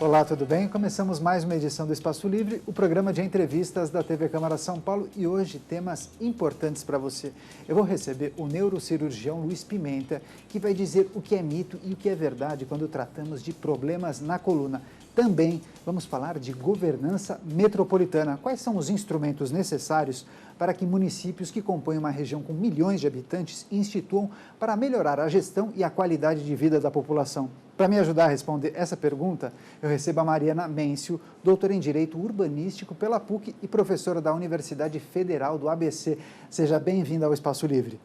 Olá, tudo bem? Começamos mais uma edição do Espaço Livre, o programa de entrevistas da TV Câmara São Paulo, e hoje temas importantes para você. Eu vou receber o neurocirurgião Luiz Pimenta, que vai dizer o que é mito e o que é verdade quando tratamos de problemas na coluna. Também vamos falar de governança metropolitana. Quais são os instrumentos necessários para que municípios que compõem uma região com milhões de habitantes instituam para melhorar a gestão e a qualidade de vida da população? Para me ajudar a responder essa pergunta, eu recebo a Mariana Mencio, doutora em Direito Urbanístico pela PUC e professora da Universidade Federal do ABC. Seja bem-vinda ao Espaço Livre.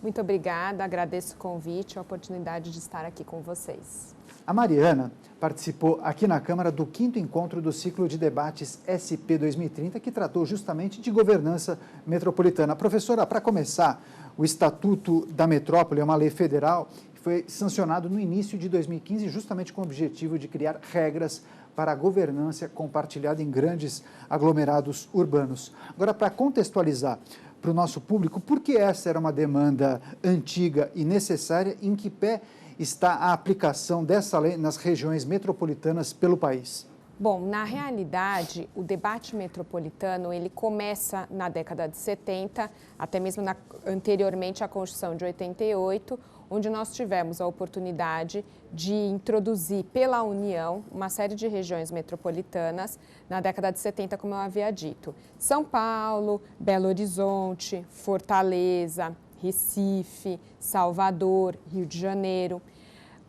Muito obrigada, agradeço o convite e a oportunidade de estar aqui com vocês. A Mariana participou aqui na Câmara do 5º encontro do ciclo de debates SP 2030, que tratou justamente de governança metropolitana. Professora, para começar, o Estatuto da Metrópole é uma lei federal que foi sancionado no início de 2015, justamente com o objetivo de criar regras para a governança compartilhada em grandes aglomerados urbanos. Agora, para contextualizar para o nosso público, por que essa era uma demanda antiga e necessária, em que pé está a aplicação dessa lei nas regiões metropolitanas pelo país? Bom, na realidade, o debate metropolitano, ele começa na década de 70, até mesmo anteriormente à Constituição de 88, onde nós tivemos a oportunidade de introduzir pela União uma série de regiões metropolitanas na década de 70, como eu havia dito. São Paulo, Belo Horizonte, Fortaleza, Recife, Salvador, Rio de Janeiro.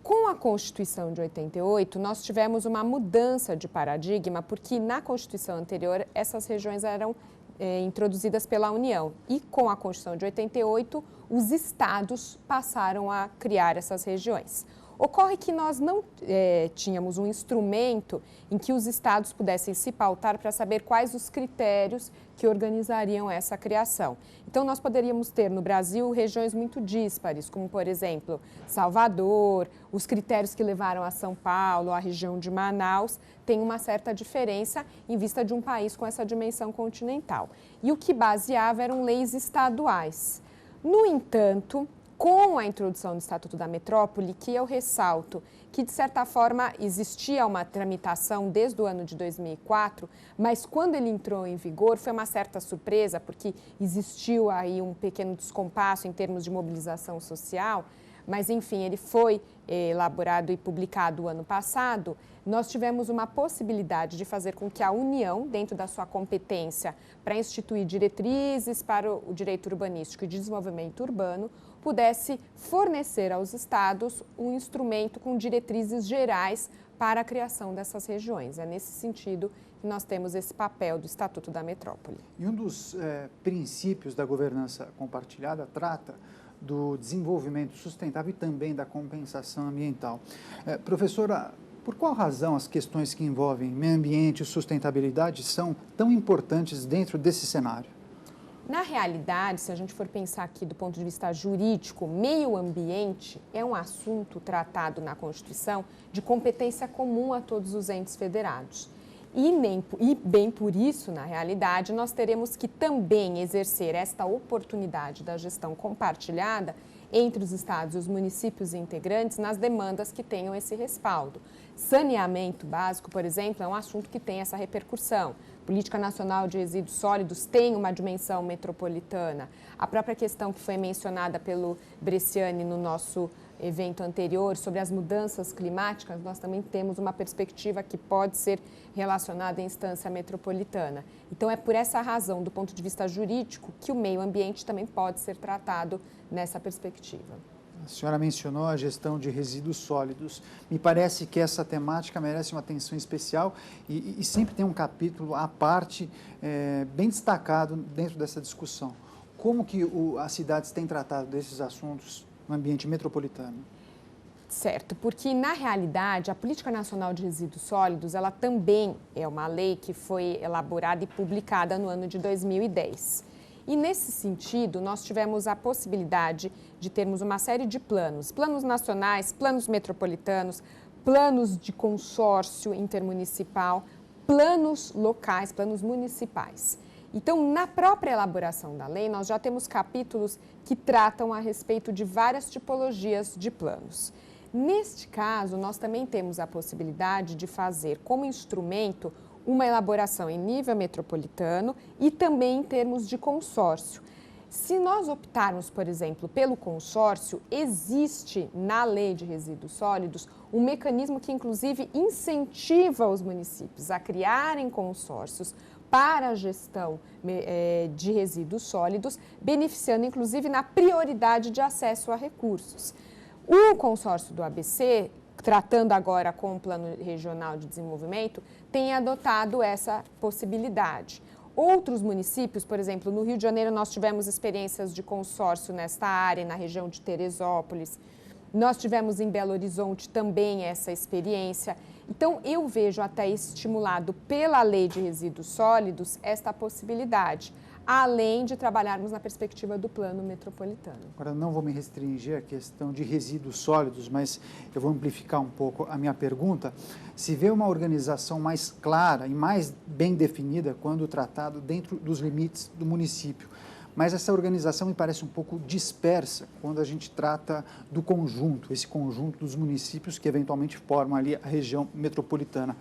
Com a Constituição de 88, nós tivemos uma mudança de paradigma, porque na Constituição anterior essas regiões eram introduzidas pela União. E com a Constituição de 88, os estados passaram a criar essas regiões. Ocorre que nós não tínhamos um instrumento em que os estados pudessem se pautar para saber quais os critérios que organizariam essa criação. Então, nós poderíamos ter no Brasil regiões muito díspares, como, por exemplo, Salvador, os critérios que levaram a São Paulo, a região de Manaus, tem uma certa diferença em vista de um país com essa dimensão continental. E o que baseava eram leis estaduais. No entanto, com a introdução do Estatuto da Metrópole, que eu ressalto que, de certa forma, existia uma tramitação desde o ano de 2004, mas quando ele entrou em vigor foi uma certa surpresa, porque existiu aí um pequeno descompasso em termos de mobilização social, mas, enfim, ele foi elaborado e publicado o ano passado. Nós tivemos uma possibilidade de fazer com que a União, dentro da sua competência para instituir diretrizes para o direito urbanístico e de desenvolvimento urbano, pudesse fornecer aos estados um instrumento com diretrizes gerais para a criação dessas regiões. É nesse sentido que nós temos esse papel do Estatuto da Metrópole. E um dos princípios da governança compartilhada trata do desenvolvimento sustentável e também da compensação ambiental. Professora, por qual razão as questões que envolvem meio ambiente e sustentabilidade são tão importantes dentro desse cenário? Na realidade, se a gente for pensar aqui do ponto de vista jurídico, meio ambiente é um assunto tratado na Constituição de competência comum a todos os entes federados. E bem por isso, na realidade, nós teremos que também exercer esta oportunidade da gestão compartilhada entre os estados e os municípios integrantes nas demandas que tenham esse respaldo. Saneamento básico, por exemplo, é um assunto que tem essa repercussão. Política Nacional de Resíduos Sólidos tem uma dimensão metropolitana. A própria questão que foi mencionada pelo Bresciani no nosso evento anterior sobre as mudanças climáticas, nós também temos uma perspectiva que pode ser relacionada à instância metropolitana. Então, é por essa razão, do ponto de vista jurídico, que o meio ambiente também pode ser tratado nessa perspectiva. A senhora mencionou a gestão de resíduos sólidos. Me parece que essa temática merece uma atenção especial e sempre tem um capítulo à parte bem destacado dentro dessa discussão. Como que as cidades têm tratado desses assuntos no ambiente metropolitano? Certo, porque na realidade a Política Nacional de Resíduos Sólidos, ela também é uma lei que foi elaborada e publicada no ano de 2010. E nesse sentido, nós tivemos a possibilidade de termos uma série de planos nacionais, planos metropolitanos, planos de consórcio intermunicipal, planos locais, planos municipais. Então, na própria elaboração da lei, nós já temos capítulos que tratam a respeito de várias tipologias de planos. Neste caso, nós também temos a possibilidade de fazer como instrumento uma elaboração em nível metropolitano e também em termos de consórcio. Se nós optarmos, por exemplo, pelo consórcio, existe na Lei de Resíduos Sólidos um mecanismo que, inclusive, incentiva os municípios a criarem consórcios para a gestão de resíduos sólidos, beneficiando, inclusive, na prioridade de acesso a recursos. O consórcio do ABC, tratando agora com o Plano Regional de Desenvolvimento, tem adotado essa possibilidade. Outros municípios, por exemplo, no Rio de Janeiro nós tivemos experiências de consórcio nesta área, na região de Teresópolis. Nós tivemos em Belo Horizonte também essa experiência. Então, eu vejo até estimulado pela Lei de Resíduos Sólidos esta possibilidade, além de trabalharmos na perspectiva do plano metropolitano. Agora, não vou me restringir à questão de resíduos sólidos, mas eu vou amplificar um pouco a minha pergunta. Se vê uma organização mais clara e mais bem definida quando tratado dentro dos limites do município, mas essa organização me parece um pouco dispersa quando a gente trata do conjunto, esse conjunto dos municípios que eventualmente formam ali a região metropolitana.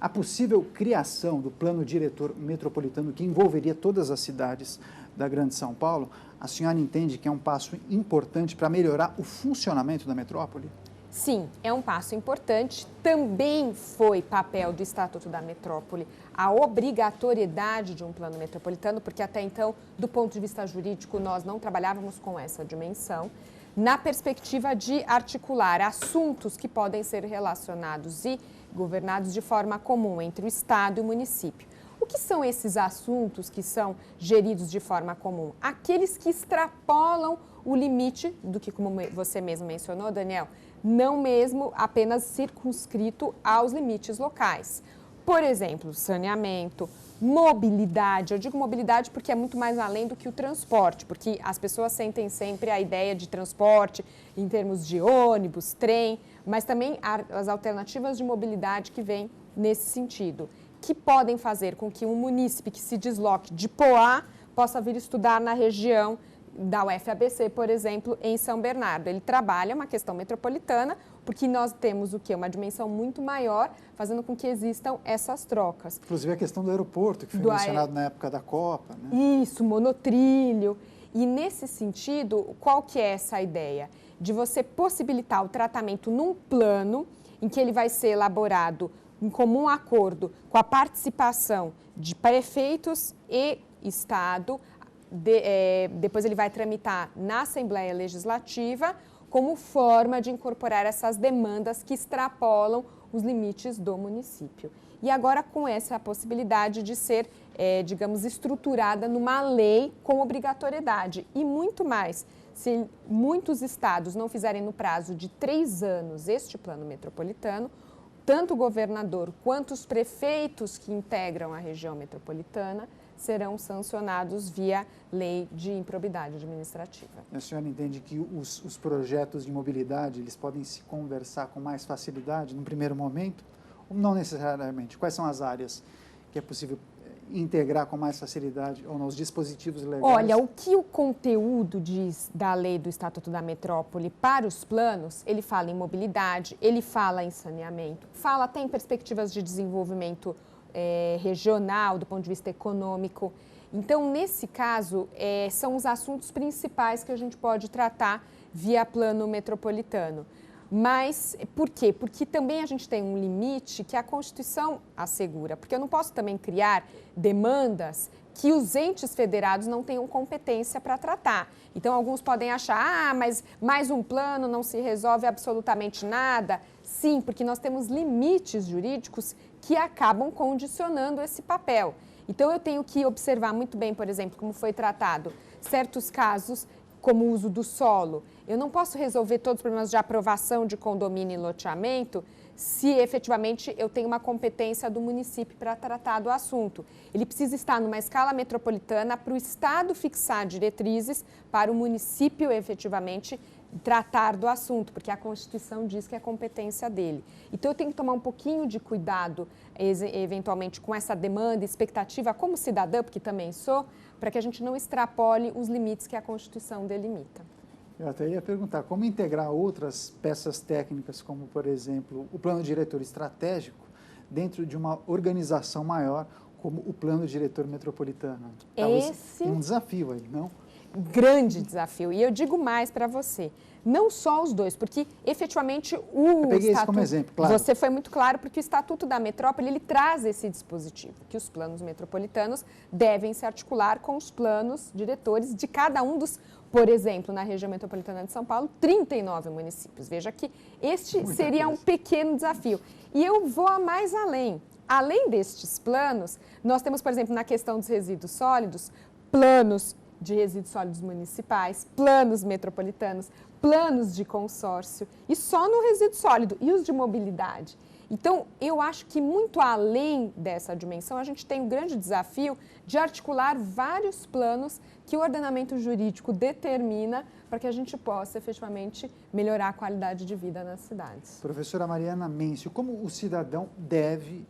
A possível criação do plano diretor metropolitano que envolveria todas as cidades da Grande São Paulo, a senhora entende que é um passo importante para melhorar o funcionamento da metrópole? Sim, é um passo importante. Também foi papel do Estatuto da Metrópole a obrigatoriedade de um plano metropolitano, porque até então, do ponto de vista jurídico, nós não trabalhávamos com essa dimensão, na perspectiva de articular assuntos que podem ser relacionados e governados de forma comum entre o Estado e o município. O que são esses assuntos que são geridos de forma comum? Aqueles que extrapolam o limite do que, como você mesmo mencionou, Daniel, não mesmo apenas circunscrito aos limites locais. Por exemplo, saneamento, mobilidade. Eu digo mobilidade porque é muito mais além do que o transporte, porque as pessoas sentem sempre a ideia de transporte em termos de ônibus, trem, mas também as alternativas de mobilidade que vêm nesse sentido, que podem fazer com que um munícipe que se desloque de Poá possa vir estudar na região da UFABC, por exemplo, em São Bernardo. Ele trabalha uma questão metropolitana, porque nós temos o quê? Uma dimensão muito maior, fazendo com que existam essas trocas. Inclusive a questão do aeroporto, que foi mencionado na época da Copa, né? Isso, monotrilho. E nesse sentido, qual que é essa ideia? De você possibilitar o tratamento num plano em que ele vai ser elaborado em comum acordo com a participação de prefeitos e Estado. Depois ele vai tramitar na Assembleia Legislativa como forma de incorporar essas demandas que extrapolam os limites do município. E agora com essa possibilidade de ser, digamos, estruturada numa lei com obrigatoriedade. E muito mais, se muitos estados não fizerem no prazo de 3 anos este plano metropolitano, tanto o governador quanto os prefeitos que integram a região metropolitana serão sancionados via lei de improbidade administrativa. A senhora entende que os projetos de mobilidade eles podem se conversar com mais facilidade num primeiro momento? Ou não necessariamente? Quais são as áreas que é possível integrar com mais facilidade ou nos dispositivos legais? Olha, o que o conteúdo diz da lei do Estatuto da Metrópole para os planos, ele fala em mobilidade, ele fala em saneamento, fala até em perspectivas de desenvolvimento regional, do ponto de vista econômico. Então, nesse caso, são os assuntos principais que a gente pode tratar via plano metropolitano. Mas por quê? Porque também a gente tem um limite que a Constituição assegura, porque eu não posso também criar demandas que os entes federados não tenham competência para tratar. Então, alguns podem achar, mas mais um plano não se resolve absolutamente nada. Sim, porque nós temos limites jurídicos que acabam condicionando esse papel. Então, eu tenho que observar muito bem, por exemplo, como foi tratado certos casos, como o uso do solo. Eu não posso resolver todos os problemas de aprovação de condomínio e loteamento se efetivamente eu tenho uma competência do município para tratar do assunto. Ele precisa estar numa escala metropolitana para o Estado fixar diretrizes para o município efetivamente tratar do assunto, porque a Constituição diz que é competência dele. Então, eu tenho que tomar um pouquinho de cuidado, eventualmente, com essa demanda, expectativa, como cidadã, porque também sou, para que a gente não extrapole os limites que a Constituição delimita. Eu até ia perguntar, como integrar outras peças técnicas, como, por exemplo, o plano diretor estratégico, dentro de uma organização maior, como o plano diretor metropolitano? Talvez um desafio aí, não? Grande desafio. E eu digo mais para você, não só os dois, porque efetivamente o eu peguei estatuto, isso como exemplo, claro. Você foi muito claro, porque o Estatuto da Metrópole, ele traz esse dispositivo, que os planos metropolitanos devem se articular com os planos diretores de cada um dos, por exemplo, na região metropolitana de São Paulo, 39 municípios. Veja que este seria um pequeno desafio. E eu vou mais além. Além destes planos, nós temos, por exemplo, na questão dos resíduos sólidos, planos de resíduos sólidos municipais, planos metropolitanos, planos de consórcio, e só no resíduo sólido, e os de mobilidade. Então, eu acho que muito além dessa dimensão, a gente tem um grande desafio de articular vários planos que o ordenamento jurídico determina para que a gente possa efetivamente melhorar a qualidade de vida nas cidades. Professora Mariana Mencio, como o cidadão deve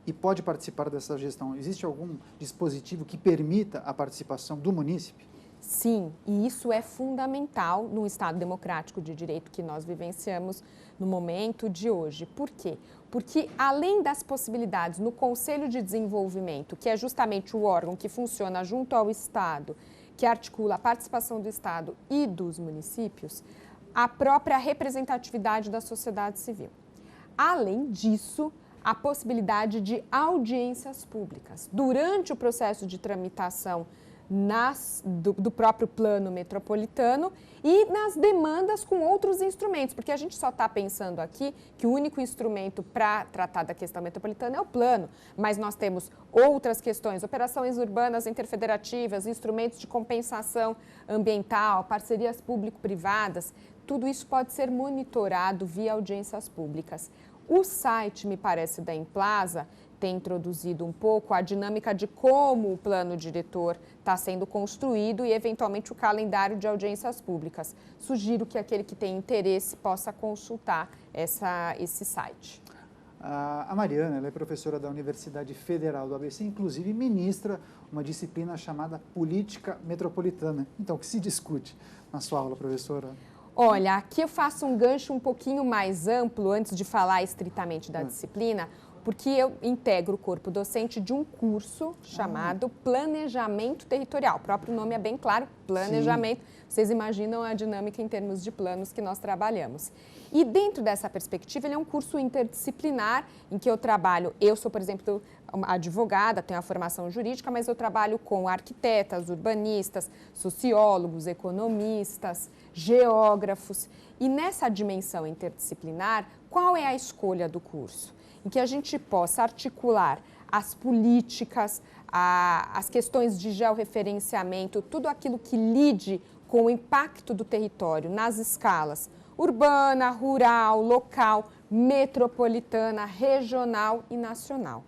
e pode participar dessa gestão? Existe algum dispositivo que permita a participação do munícipe? Sim, e isso é fundamental no Estado democrático de direito que nós vivenciamos no momento de hoje. Por quê? Porque além das possibilidades no Conselho de Desenvolvimento, que é justamente o órgão que funciona junto ao Estado, que articula a participação do Estado e dos municípios, a própria representatividade da sociedade civil. Além disso, a possibilidade de audiências públicas. Durante o processo de tramitação do próprio plano metropolitano e nas demandas com outros instrumentos, porque a gente só está pensando aqui que o único instrumento para tratar da questão metropolitana é o plano, mas nós temos outras questões, operações urbanas interfederativas, instrumentos de compensação ambiental, parcerias público-privadas, tudo isso pode ser monitorado via audiências públicas. O site, me parece, da Emplasa tem introduzido um pouco a dinâmica de como o plano diretor está sendo construído e, eventualmente, o calendário de audiências públicas. Sugiro que aquele que tem interesse possa consultar esse site. A Mariana, ela é professora da Universidade Federal do ABC, inclusive ministra uma disciplina chamada Política Metropolitana. Então, o que se discute na sua aula, professora? Olha, aqui eu faço um gancho um pouquinho mais amplo, antes de falar estritamente da disciplina, porque eu integro o corpo docente de um curso chamado Planejamento Territorial. O próprio nome é bem claro, planejamento. Sim. Vocês imaginam a dinâmica em termos de planos que nós trabalhamos. E dentro dessa perspectiva, ele é um curso interdisciplinar em que eu trabalho, eu sou, por exemplo, advogada, tenho a formação jurídica, mas eu trabalho com arquitetas, urbanistas, sociólogos, economistas, geógrafos. E nessa dimensão interdisciplinar, qual é a escolha do curso? Em que a gente possa articular as políticas, as questões de georreferenciamento, tudo aquilo que lide com o impacto do território nas escalas urbana, rural, local, metropolitana, regional e nacional.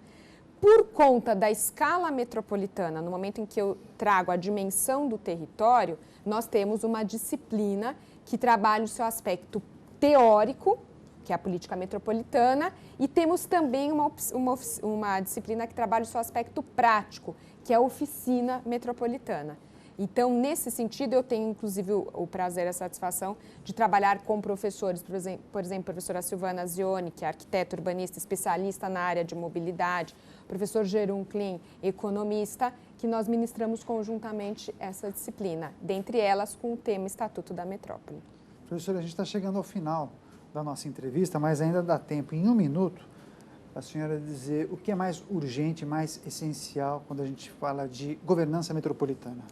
Por conta da escala metropolitana, no momento em que eu trago a dimensão do território, nós temos uma disciplina que trabalha o seu aspecto teórico, que é a política metropolitana, e temos também uma disciplina que trabalha o seu aspecto prático, que é a oficina metropolitana. Então, nesse sentido, eu tenho, inclusive, o prazer e a satisfação de trabalhar com professores, por exemplo, a professora Silvana Zioni, que é arquiteta urbanista, especialista na área de mobilidade, professor Jerum Klein, economista, que nós ministramos conjuntamente essa disciplina, dentre elas com o tema Estatuto da Metrópole. Professora, a gente está chegando ao final da nossa entrevista, mas ainda dá tempo, em um minuto, a senhora dizer o que é mais urgente, mais essencial quando a gente fala de governança metropolitana.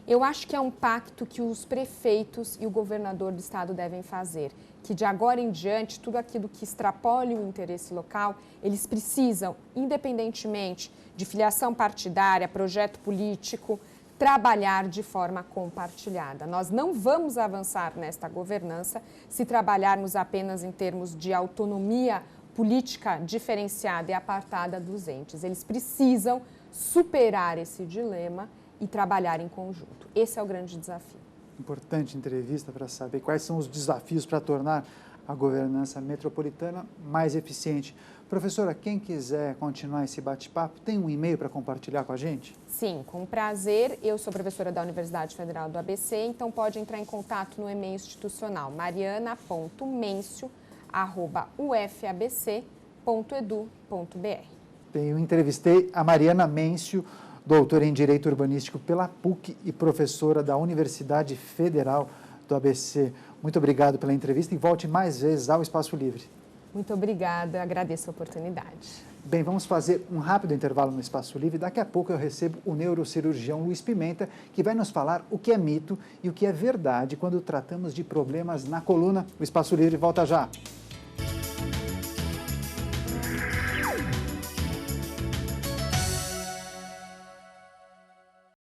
Eu acho que é um pacto que os prefeitos e o governador do estado devem fazer, que de agora em diante, tudo aquilo que extrapole o interesse local, eles precisam, independentemente de filiação partidária, projeto político, trabalhar de forma compartilhada. Nós não vamos avançar nesta governança se trabalharmos apenas em termos de autonomia política diferenciada e apartada dos entes. Eles precisam superar esse dilema e trabalhar em conjunto. Esse é o grande desafio. Importante entrevista para saber quais são os desafios para tornar a governança metropolitana mais eficiente. Professora, quem quiser continuar esse bate-papo, tem um e-mail para compartilhar com a gente? Sim, com prazer. Eu sou professora da Universidade Federal do ABC, então pode entrar em contato no e-mail institucional mariana.mencio@ufabc.edu.br. Eu entrevistei a Mariana Mencio, doutora em Direito Urbanístico pela PUC e professora da Universidade Federal do ABC. Muito obrigado pela entrevista e volte mais vezes ao Espaço Livre. Muito obrigada, agradeço a oportunidade. Bem, vamos fazer um rápido intervalo no Espaço Livre. Daqui a pouco eu recebo o neurocirurgião Luiz Pimenta, que vai nos falar o que é mito e o que é verdade quando tratamos de problemas na coluna. O Espaço Livre volta já.